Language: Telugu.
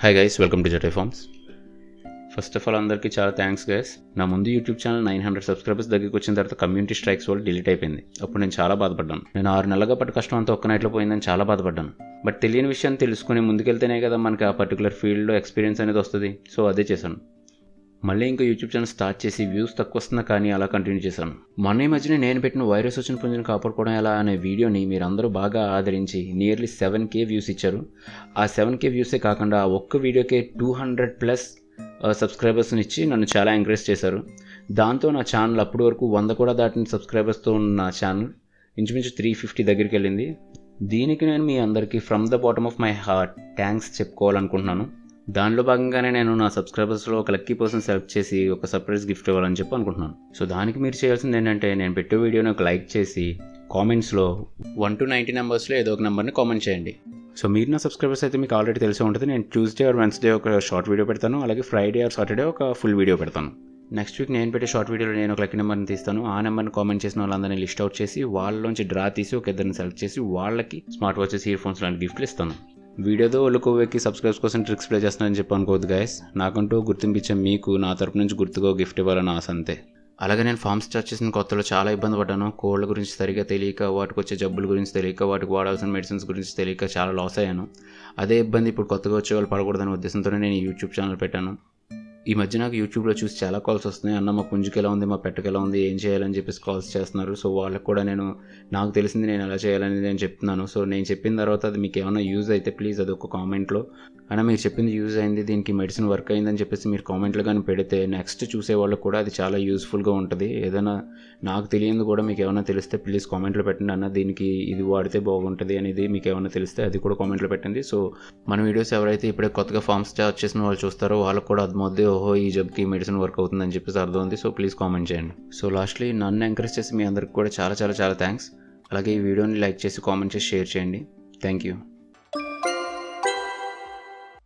హాయ్ గైస్, వెల్కమ్ టు జెటై ఫార్మ్స్. ఫస్ట్ ఆఫ్ ఆల్ అందరికీ చాలా థ్యాంక్స్ గైస్. నా ముందు యూట్యూబ్ ఛానల్ 900 సబ్స్క్రైబర్స్ దగ్గరికి వచ్చిన తర్వాత కమ్యూనిటీ స్ట్రైక్స్ వల్ల డిలీట్ అయిపోయింది. అప్పుడు నేను చాలా బాధపడ్డాను. నేను 6 నెలలుగా పట్టు కష్టం అంతా ఒక్క నైట్లో పోయిందని చాలా బాధపడ్డాను. బట్ తెలియని విషయాన్ని తెలుసుకుని ముందుకెళ్తేనే కదా మనకి ఆ పర్టికులర్ ఫీల్డ్లో ఎక్స్పీరియన్స్ అనేది వస్తుంది. సో అదే చేశాను. మళ్ళీ ఇంకా యూట్యూబ్ ఛానల్ స్టార్ట్ చేసి వ్యూస్ తక్కువ వస్తున్నా కానీ అలా కంటిన్యూ చేశాను. మొన్న ఈ మధ్యన నేను పెట్టిన వైరస్ వచ్చిన పుంజుని కాపాడుకోవడం ఎలా అనే వీడియోని మీరందరూ బాగా ఆదరించి నియర్లీ 7K వ్యూస్ ఇచ్చారు. ఆ 7K వ్యూసే కాకుండా ఆ ఒక్క వీడియోకే 200+ సబ్స్క్రైబర్స్ని ఇచ్చి నన్ను చాలా ఎంకరేజ్ చేశారు. దాంతో నా ఛానల్ అప్పటి వరకు 100 కూడా దాటిన సబ్స్క్రైబర్స్తో ఉన్న ఛానల్ ఇంచుమించు 350 దగ్గరికి వెళ్ళింది. దీనికి నేను మీ అందరికీ from the bottom of my heart thanks చెప్పుకోవాలనుకుంటున్నాను. దానిలో భాగంగానే నేను నా సబ్స్క్రైబర్స్లో ఒక లక్కీ పర్సన్ సెలెక్ట్ చేసి ఒక సర్ప్రైజ్ గిఫ్ట్ ఇవ్వాలని చెప్పి అనుకుంటున్నాను. సో దానికి మీరు చేయాల్సింది ఏంటంటే, నేను పెట్టే వీడియోని ఒక లైక్ చేసి కామెంట్స్లో 1 to 90 నెంబర్స్లో ఏదో ఒక నెంబర్ని కామెంట్ చేయండి. సో మీరు నా సబ్స్క్రైబర్స్ అయితే మీకు ఆల్రెడీ తెలిసే ఉంటుంది. నేను ట్యూస్డే ఆర్ వెన్స్డే ఒక షార్ట్ వీడియో పెడతాను, అలాగే ఫ్రైడే ఆర్ సాటర్డే ఒక ఫుల్ వీడియో పెడతాను. నెక్స్ట్ వీక్ నేను పెట్టే షార్ట్ వీడియోలో నేను ఒక లక్కీ నెంబర్ని తీస్తాను. ఆ నెంబర్ని కామెంట్ చేసిన వాళ్ళందరినీ లిస్ట్ అవుట్ చేసి వాళ్ళలోంచి డ్రా తీసి ఒక ఇద్దరిని సెలెక్ట్ చేసి వాళ్ళకి స్మార్ట్ వాచెస్, ఇయర్ ఫోన్స్ లాంటి గిఫ్ట్లు ఇస్తాను. వీడియోతో ఒళ్ళు కొవ్వెక్కి సబ్స్క్రైబర్స్ కోసం ట్రిక్స్ ప్లే చేస్తున్నానని చెప్పి అనుకోవద్దు గైస్. నాకంటూ గుర్తింపించే మీకు నా తరపు నుంచి గుర్తుగా గిఫ్ట్ ఇవ్వాలని ఆశ అంతే. అలాగే నేను ఫార్మ్ స్టార్ట్ చేసిన కొత్తలో చాలా ఇబ్బంది పడ్డాను. కోళ్ళ గురించి సరిగా తెలియక, వాటికి వచ్చే జబ్బుల గురించి తెలియక, వాటికి వాడాల్సిన మెడిసిన్స్ గురించి తెలియక చాలా లాస్ అయ్యాను. అదే ఇబ్బంది ఇప్పుడు కొత్తగా వచ్చే వాళ్ళు పడకూడదనే ఉద్దేశంతోనే నేను యూట్యూబ్ ఛానల్ పెట్టాను. ఈ మధ్య నాకు యూట్యూబ్లో చూసి చాలా కాల్స్ వస్తున్నాయి. అన్న మా పుంజుకి ఎలా ఉంది, మా పెట్టకి ఎలా ఉంది, ఏం చేయాలని చెప్పేసి కాల్స్ చేస్తున్నారు. సో వాళ్ళకి కూడా నాకు తెలిసింది నేను ఎలా చేయాలని నేను చెప్తున్నాను. సో నేను చెప్పిన తర్వాత అది మీకు ఏమైనా యూజ్ అయితే ప్లీజ్ అది ఒక కామెంట్లో, అయినా మీరు చెప్పింది యూజ్ అయింది, దీనికి మెడిసిన్ వర్క్ అయిందని చెప్పేసి మీరు కామెంట్లో కానీ పెడితే నెక్స్ట్ చూసే వాళ్ళకి కూడా అది చాలా యూస్ఫుల్గా ఉంటుంది. ఏదైనా నాకు తెలియదు కూడా మీకు ఏమైనా తెలిస్తే ప్లీజ్ కామెంట్లో పెట్టండి. అన్న దీనికి ఇది వాడితే బాగుంటుంది అనేది మీకు ఏమైనా తెలిస్తే అది కూడా కామెంట్లో పెట్టండి. సో మన వీడియోస్ ఎవరైతే ఇప్పుడే కొత్తగా ఫార్మ్ స్టార్ట్ చేసిన వాళ్ళు చూస్తారో వాళ్ళకు కూడా అర్థమవుద్ది, ఓహో ఈ జబ్కి మెడిసిన్ వర్క్ అవుతుందని చెప్పేసి అర్థమైంది. సో ప్లీజ్ కామెంట్ చేయండి. సో లాస్ట్లీ నన్ను ఎంకరేజ్ చేసి మీ అందరికి కూడా చాలా చాలా చాలా థ్యాంక్స్. అలాగే ఈ వీడియోని లైక్ చేసి కామెంట్ చేసి షేర్ చేయండి. Thank you.